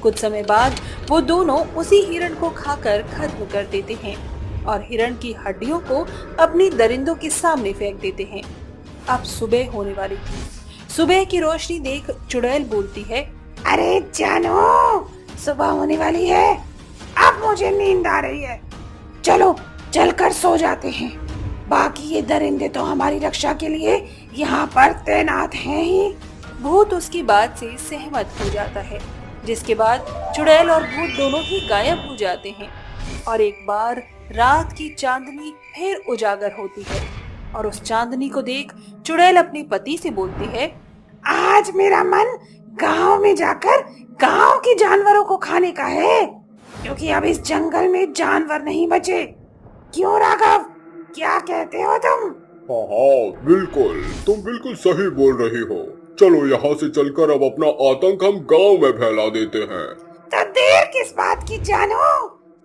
कुछ समय बाद वो दोनों उसी हिरन को खाकर खत्म कर देते हैं और हिरन की हड्डियों को अपनी दरिंदों के सामने फेंक देते हैं। अब सुबह होने वाली थी। सुबह की रोशनी देख चुड़ैल बोलती है, अरे जानो, सुबह होने वाली है। अब मुझे नींद आ रही है। चलो चलकर सो जाते हैं। बाकी ये दरिंदे तो हमारी रक्षा के लिए यहाँ पर तैनात हैं ही। भूत उसकी बात से सहमत हो जाता है, जिसके बाद चुड़ैल और भूत दोनों ही गायब हो जाते हैं और एक बार रात की चांदनी फिर उजागर होती है और उस चांदनी को देख चुड़ैल अपने पति से बोलती है, आज मेरा मन गांव में जाकर गांव के जानवरों को खाने का है, क्योंकि अब इस जंगल में जानवर नहीं बचे। क्यों राघव, क्या कहते हो तुम? हाँ, बिल्कुल, तुम बिल्कुल सही बोल रही हो। चलो यहाँ से चलकर अब अपना आतंक हम गांव में फैला देते हैं। तो देर किस बात की जानो,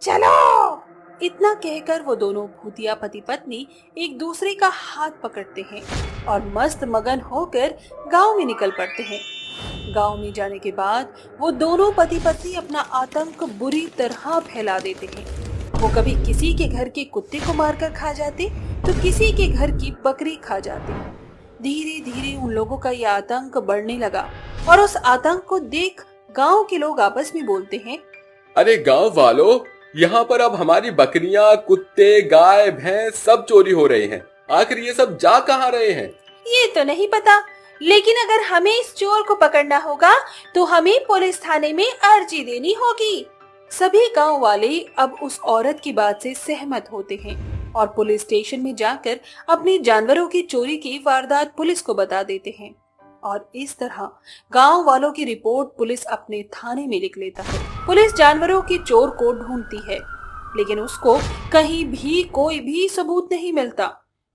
चलो। इतना कहकर वो दोनों भूतिया पति पत्नी एक दूसरे का हाथ पकड़ते हैं और मस्त मगन होकर गांव में निकल पड़ते हैं। गांव में जाने के बाद वो दोनों पति पत्नी अपना आतंक बुरी तरह फैला देते हैं। वो कभी किसी के घर के कुत्ते को मारकर खा जाते तो किसी के घर की बकरी खा जाते। धीरे धीरे उन लोगों का यह आतंक बढ़ने लगा और उस आतंक को देख गांव के लोग आपस में बोलते हैं, अरे गांव वालों, यहाँ पर अब हमारी बकरियां, कुत्ते, गाय, भैंस सब चोरी हो रहे हैं। आखिर ये सब जा कहाँ रहे हैं? ये तो नहीं पता, लेकिन अगर हमें इस चोर को पकड़ना होगा तो हमें पुलिस थाने में अर्जी देनी होगी। सभी गांव वाले अब उस औरत की बात से सहमत होते हैं और पुलिस स्टेशन में जाकर अपने जानवरों की चोरी की वारदात पुलिस को बता देते हैं। और इस तरह गांव वालों की रिपोर्ट पुलिस अपने थाने में लिख लेता है। पुलिस जानवरों की चोर को ढूंढती है, लेकिन उसको कहीं भी कोई भी सबूत नहीं मिलता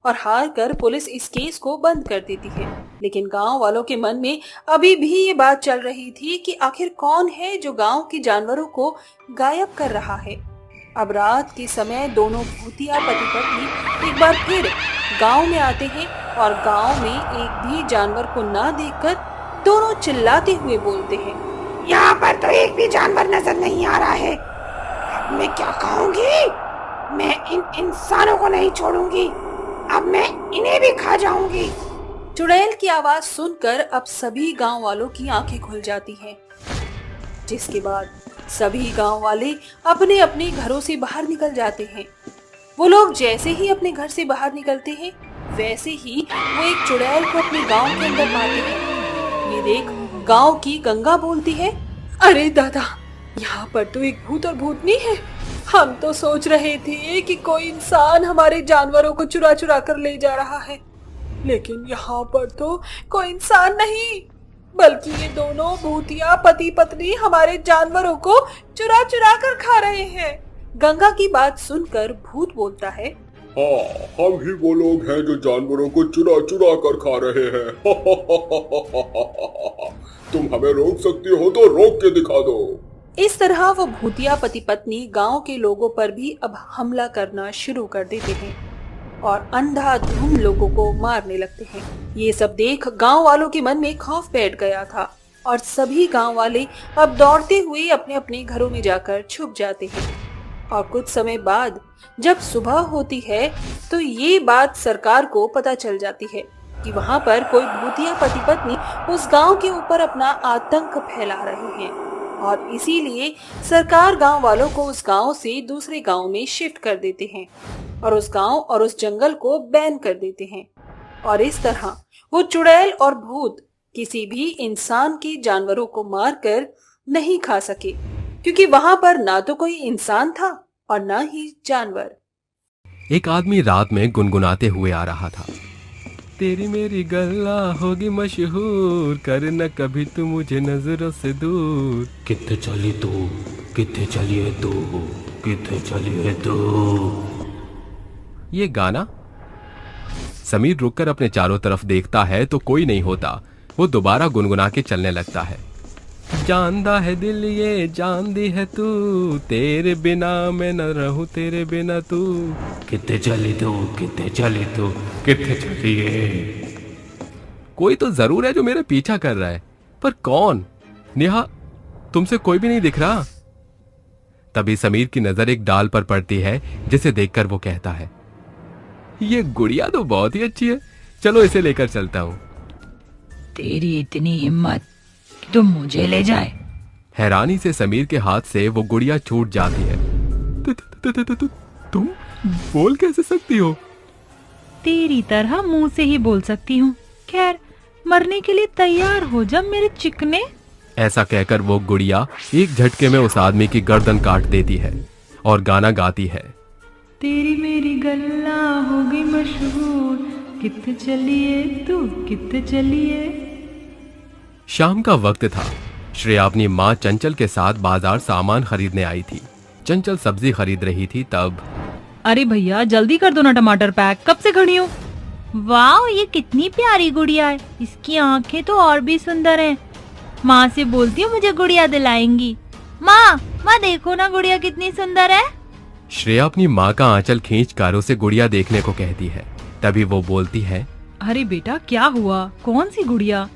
और हार कर पुलिस इस केस को बंद कर देती है। लेकिन गांव वालों के मन में अभी भी ये बात चल रही थी कि आखिर कौन है जो गांव के जानवरों को गायब कर रहा है। अब रात के समय दोनों भूतिया पति पत्नी एक बार फिर गांव में आते हैं और गांव में एक भी जानवर को ना देखकर दोनों चिल्लाते हुए बोलते हैं, यहाँ पर तो एक भी जानवर नजर नहीं आ रहा है। अब मैं क्या खाऊंगी? मैं इन इंसानों को नहीं छोड़ूंगी। अब मैं इन्हें भी खा जाऊंगी। चुड़ैल की आवाज सुनकर अब सभी गांव वालों की आंखें खुल जाती हैं, जिसके बाद सभी गांव वाले अपने अपने घरों से बाहर निकल जाते हैं। वो लोग जैसे ही अपने घर से बाहर निकलते हैं, वैसे ही वो एक चुड़ैल को अपने गांव के अंदर पाते हैं। ये देख गांव की गंगा बोलती है, अरे दादा, यहाँ पर तो एक भूत और भूतनी है। हम तो सोच रहे थे कि कोई इंसान हमारे जानवरों को चुरा चुरा कर ले जा रहा है, लेकिन यहाँ पर तो कोई इंसान नहीं, बल्कि ये दोनों भूतिया पति पत्नी हमारे जानवरों को चुरा चुरा कर खा रहे हैं। गंगा की बात सुनकर भूत बोलता है, हाँ, हम ही वो लोग हैं जो जानवरों को चुरा चुरा कर खा रहे हैं। तुम हमें रोक सकती हो तो रोक के दिखा दो। इस तरह वो भूतिया पति पत्नी गांव के लोगों पर भी अब हमला करना शुरू कर देते हैं और अंधाधुंध लोगों को मारने लगते हैं। ये सब देख गांव वालों के मन में खौफ बैठ गया था और सभी गांव वाले अब दौड़ते हुए अपने अपने घरों में जाकर छुप जाते हैं। और कुछ समय बाद जब सुबह होती है तो ये बात सरकार को पता चल जाती है कि वहाँ पर कोई भूतिया पति पत्नी उस गांव के ऊपर अपना आतंक फैला रहे हैं और इसीलिए सरकार गांव वालों को उस गांव से दूसरे गांव में शिफ्ट कर देते हैं और उस गांव और उस जंगल को बैन कर देते हैं। और इस तरह वो चुड़ैल और भूत किसी भी इंसान के जानवरों को मारकर नहीं खा सके, क्योंकि वहां पर ना तो कोई इंसान था और ना ही जानवर। एक आदमी रात में गुनगुनाते हुए आ रहा था, तेरी मेरी गल्ला होगी मशहूर, करना कभी तू मुझे नजरों से दूर। कितने चली तू, कितने चलिए तू, कितने चलिए तू। ये गाना। समीर रुककर अपने चारों तरफ देखता है तो कोई नहीं होता। वो दोबारा गुनगुना के चलने लगता है, जानदा है दिल ये जान दी है तू, तेरे बिना मैं न रहूं तेरे बिना तू। कितने चली तू, कितने चली तू, कितने चलिए। कोई तो जरूर है जो मेरा पीछा कर रहा है, पर कौन? नेहा, तुमसे कोई भी नहीं दिख रहा। तभी समीर की नजर एक डाल पर पड़ती है, जिसे देखकर वो कहता है, ये गुड़िया तो बहुत ही अच्छी है, चलो इसे लेकर चलता हूँ। तेरी इतनी हिम्मत कि तुम मुझे ले जाए? हैरानी से समीर के हाथ से वो गुड़िया छूट जाती है। तुम बोल कैसे सकती हो? तेरी तरह मुंह से ही बोल सकती हूँ। खैर, मरने के लिए तैयार हो जा मेरे चिकने। ऐसा कहकर वो गुड़िया एक झटके में उस आदमी की गर्दन काट देती है और गाना गाती है, तेरी मेरी गल्ला हो गई मशहूर, कित्ते चलिए तू कित्ते चलिए। शाम का वक्त था। श्रेया अपनी माँ चंचल के साथ बाजार सामान खरीदने आई थी। चंचल सब्जी खरीद रही थी तब, अरे भैया जल्दी कर दो ना टमाटर पैक, कब से खड़ी हूँ। वाह, ये कितनी प्यारी गुड़िया है, इसकी आंखें तो और भी सुंदर हैं। माँ से बोलती हूँ मुझे गुड़िया दिलाएंगी। माँ देखो ना गुड़िया कितनी सुंदर है। श्रेया अपनी माँ का आंचल खींचकर उसे गुड़िया देखने को कहती है। तभी वो बोलती है, अरे बेटा क्या हुआ, कौन सी गुड़िया?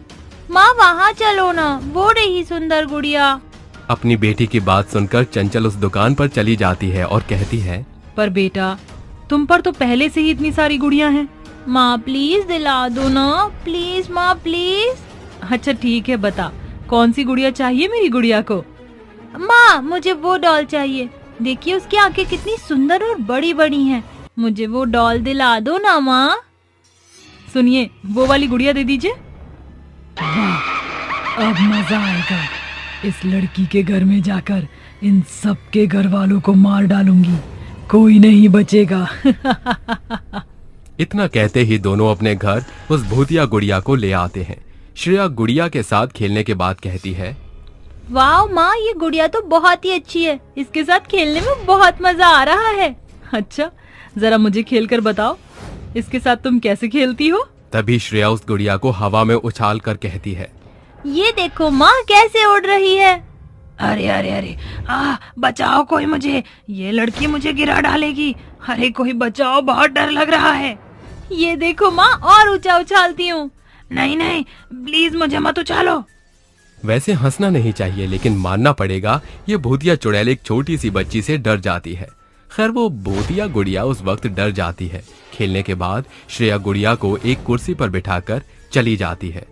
माँ वहाँ चलो ना, वो रही सुंदर गुड़िया। अपनी बेटी की बात सुनकर चंचल उस दुकान पर चली जाती है और कहती है, पर बेटा तुम पर तो पहले से ही इतनी सारी गुड़िया हैं। माँ प्लीज दिला दो ना, प्लीज माँ प्लीज। अच्छा ठीक है, बता कौन सी गुड़िया चाहिए मेरी गुड़िया को? माँ मुझे वो डॉल चाहिए, देखिए उसकी आंखें कितनी सुंदर और बड़ी बड़ी हैं। मुझे वो डॉल दिला दो ना माँ। सुनिए, वो वाली गुड़िया दे दीजिए। वाह, अब मजा आएगा। इस लड़की के घर में जाकर इन सब के घर वालों को मार डालूंगी, कोई नहीं बचेगा। इतना कहते ही दोनों अपने घर उस भूतिया गुड़िया को ले आते हैं। श्रेया गुड़िया के साथ खेलने के बाद कहती है, वाह माँ, ये गुड़िया तो बहुत ही अच्छी है, इसके साथ खेलने में बहुत मजा आ रहा है। अच्छा, जरा मुझे खेल कर बताओ, इसके साथ तुम कैसे खेलती हो? तभी श्रेया उस गुड़िया को हवा में उछाल कर कहती है, ये देखो माँ कैसे उड़ रही है। अरे अरे अरे, बचाओ कोई मुझे, ये लड़की मुझे गिरा डालेगी। अरे कोई बचाओ, बहुत डर लग रहा है। ये देखो माँ, और ऊंचा उछालती हूँ। नहीं नहीं, प्लीज मुझे मत उछालो। वैसे हंसना नहीं चाहिए, लेकिन मानना पड़ेगा ये भूतिया चुड़ैल एक छोटी सी बच्ची से डर जाती है। खैर वो भूतिया गुड़िया उस वक्त डर जाती है। खेलने के बाद श्रेया गुड़िया को एक कुर्सी पर बिठाकर चली जाती है।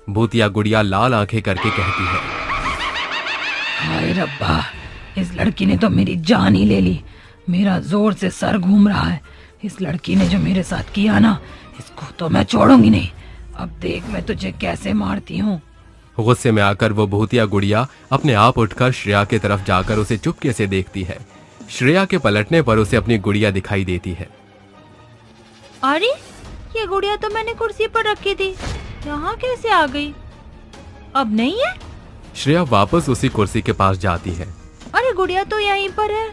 भूतिया गुड़िया लाल आंखें करके कहती है, हाय रब्बा, इस लड़की ने तो मेरी जान ही ले ली। मेरा जोर से सर घूम रहा है। इस लड़की ने जो मेरे साथ किया ना, इसको तो मैं छोड़ूंगी नहीं। अब देख मैं तुझे कैसे मारती हूँ। गुस्से में आकर वो भूतिया गुड़िया अपने आप उठकर श्रेया की तरफ जाकर उसे चुपके से देखती है। श्रेया के पलटने पर उसे अपनी गुड़िया दिखाई देती है। अरे ये गुड़िया तो मैंने कुर्सी पर रखी थी, यहाँ कैसे आ गई? अब नहीं है? श्रेया वापस उसी कुर्सी के पास जाती है। अरे गुड़िया तो यहीं पर है।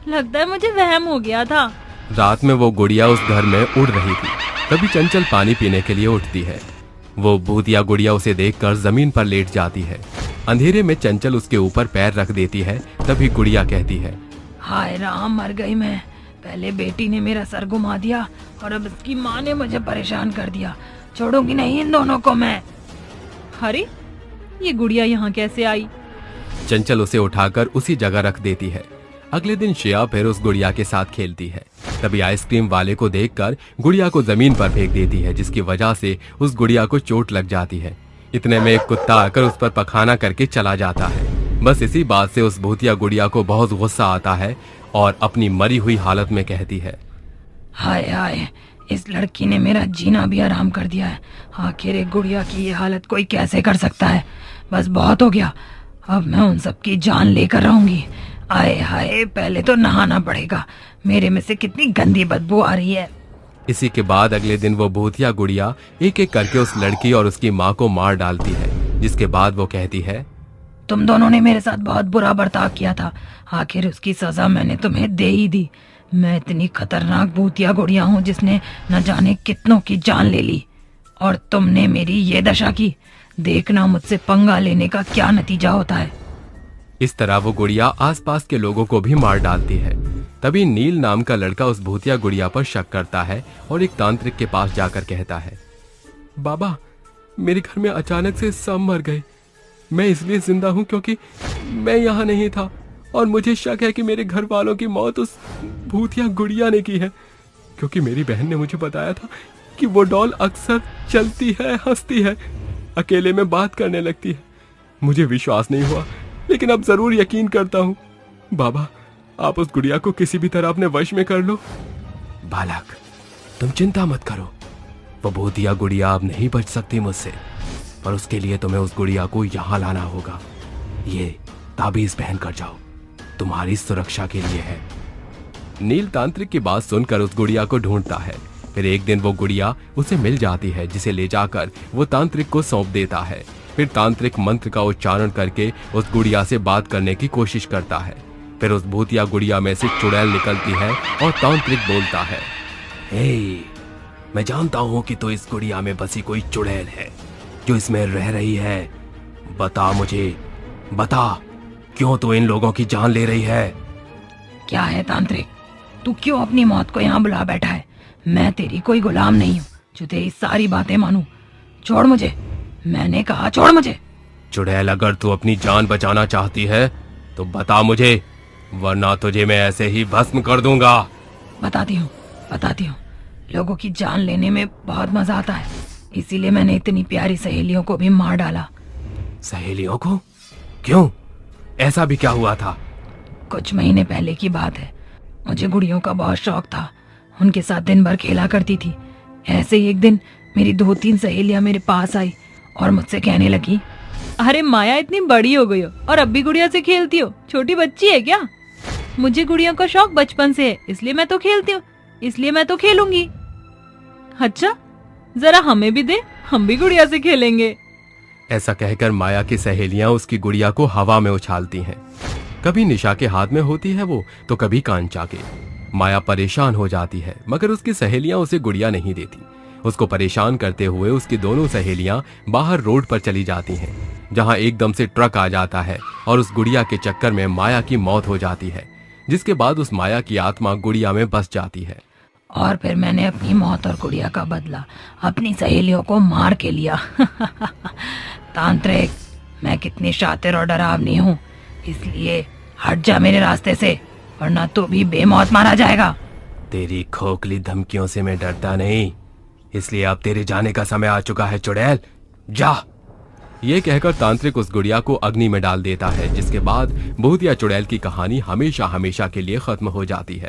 लगता है मुझे वहम हो गया था। रात में वो गुड़िया उस घर में उड़ रही थी। तभी चंचल पानी पीने के लिए उठती है। वो भूतिया गुड़िया उसे देखकर जमीन पर लेट जाती है। अंधेरे में चंचल उसके ऊपर पैर रख देती है। तभी गुड़िया कहती है, हाय राम, मर गई मैं। पहले बेटी ने मेरा सर घुमा दिया और अब इसकी माँ ने मुझे परेशान कर दिया। छोड़ूंगी नहीं इन दोनों को मैं। अरे ये गुड़िया यहाँ कैसे आई? चंचल उसे उठाकर उसी जगह रख देती है। अगले दिन श्रेया फिर उस गुड़िया के साथ खेलती है। तभी आइसक्रीम वाले को देखकर गुड़िया को जमीन पर फेंक देती है, जिसकी वजह से उस गुड़िया को चोट लग जाती है। इतने में एक कुत्ता आकर उस पर पखाना करके चला जाता है। बस इसी बात से उस भूतिया गुड़िया को बहुत गुस्सा आता है और अपनी मरी हुई हालत में कहती है, हाय हाय, इस लड़की ने मेरा जीना भी आराम कर दिया है। आखिर एक गुड़िया की ये हालत कोई कैसे कर सकता है। बस बहुत हो गया, अब मैं उन सबकी जान लेकर रहूंगी। आए हाय, पहले तो नहाना पड़ेगा, मेरे में से कितनी गंदी बदबू आ रही है। इसी के बाद अगले दिन वो भूतिया गुड़िया एक एक करके उस लड़की और उसकी माँ को मार डालती है। जिसके बाद वो कहती है, तुम दोनों ने मेरे साथ बहुत बुरा बर्ताव किया था, आखिर उसकी सजा मैंने तुम्हें दे ही दी। मैं इतनी खतरनाक भूतिया गुड़िया हूँ जिसने न जाने कितनों की जान ले ली, और तुमने मेरी ये दशा की। देखना मुझसे पंगा लेने का क्या नतीजा होता है। इस तरह वो गुड़िया आसपास के लोगों को भी मार डालती है। तभी नील नाम का लड़का उस भूतिया गुड़िया पर शक करता है और एक तांत्रिक के पास जाकर कहता है, बाबा, मेरे घर में अचानक से सब मर गए। मैं इसलिए जिंदा हूँ क्योंकि मैं यहाँ नहीं था, और मुझे शक है कि मेरे घर वालों की मौत उस भूतिया गुड़िया ने की है, क्योंकि मेरी बहन ने मुझे बताया था कि वो डॉल अक्सर चलती है, हंसती है, अकेले में बात करने लगती है। मुझे विश्वास नहीं हुआ, लेकिन अब जरूर यकीन करता हूँ। बाबा, आप उस गुड़िया को किसी भी तरह अपने वश में कर लो। बालक, तुम चिंता मत करो, वो भूतिया गुड़िया अब नहीं बच सकती मुझसे, पर उसके लिए तुम्हें उस गुड़िया को यहाँ लाना होगा। ये ताबीज पहन कर जाओ, तुम्हारी सुरक्षा के लिए है। नील तांत्रिक की बात सुनकर उस गुड़िया को ढूंढता है। फिर एक दिन वो गुड़िया उसे मिल जाती है, जिसे ले जाकर वो तांत्रिक को सौंप देता है। फिर तांत्रिक मंत्र का उच्चारण करके उस गुड़िया से बात करने की कोशिश करता है। फिर उस भूतिया गुड़िया में से चुड़ैल निकलती है और तांत्रिक बोलता है, हे, मैं जानता हूँ कि तो इस गुड़िया में बसी कोई चुड़ैल है जो इसमें रह रही है। बता मुझे, बता, क्यों तू इन लोगों की जान ले रही है? क्या है तांत्रिक, तू क्यों अपनी मौत को यहाँ बुला बैठा है? मैं तेरी कोई गुलाम नहीं हूँ जो तेरी सारी बातें मानूं। छोड़ मुझे, मैंने कहा छोड़ मुझे। चुड़ैल, अगर तू अपनी जान बचाना चाहती है तो बता मुझे, वरना तुझे मैं ऐसे ही भस्म कर दूंगा। बताती हूँ। लोगों की जान लेने में बहुत मजा आता है, इसीलिए मैंने इतनी प्यारी सहेलियों को भी मार डाला। सहेलियों को? क्यों? ऐसा भी क्या हुआ था? कुछ महीने पहले की बात है। मुझे गुड़ियों का बहुत शौक था, उनके साथ दिन भर खेला करती थी। ऐसे ही एक दिन मेरी 2-3 सहेलियां मेरे पास आई और मुझसे कहने लगी, अरे माया इतनी बड़ी हो गई हो और अब भी गुड़िया से खेलती हो, छोटी बच्ची है क्या? मुझे गुड़ियों का शौक बचपन से है, इसलिए मैं तो खेलती हूँ, इसलिए मैं तो खेलूंगी। अच्छा, जरा हमें भी दे, हम भी गुड़िया से खेलेंगे। ऐसा कहकर माया की सहेलियां उसकी गुड़िया को हवा में उछालती हैं। कभी निशा के हाथ में होती है वो, तो कभी कांचा के। माया परेशान हो जाती है, मगर उसकी सहेलियां उसे गुड़िया नहीं देती। उसको परेशान करते हुए उसकी दोनों सहेलियां बाहर रोड पर चली जाती हैं, जहां एकदम से ट्रक आ जाता है और उस गुड़िया के चक्कर में माया की मौत हो जाती है, जिसके बाद उस माया की आत्मा गुड़िया में बस जाती है। और फिर मैंने अपनी मौत और गुड़िया का बदला अपनी सहेलियों को मार के लिया। तांत्रिक, मैं कितनी शातिर और डरावनी हूँ, इसलिए हट जा मेरे रास्ते से, वरना तू भी बेमौत मारा जाएगा। तेरी खोखली धमकियों से मैं डरता नहीं, इसलिए अब तेरे जाने का समय आ चुका है चुड़ैल, जा। ये कहकर तांत्रिक उस गुड़िया को अग्नि में डाल देता है, जिसके बाद भूतिया चुड़ैल की कहानी हमेशा हमेशा के लिए खत्म हो जाती है।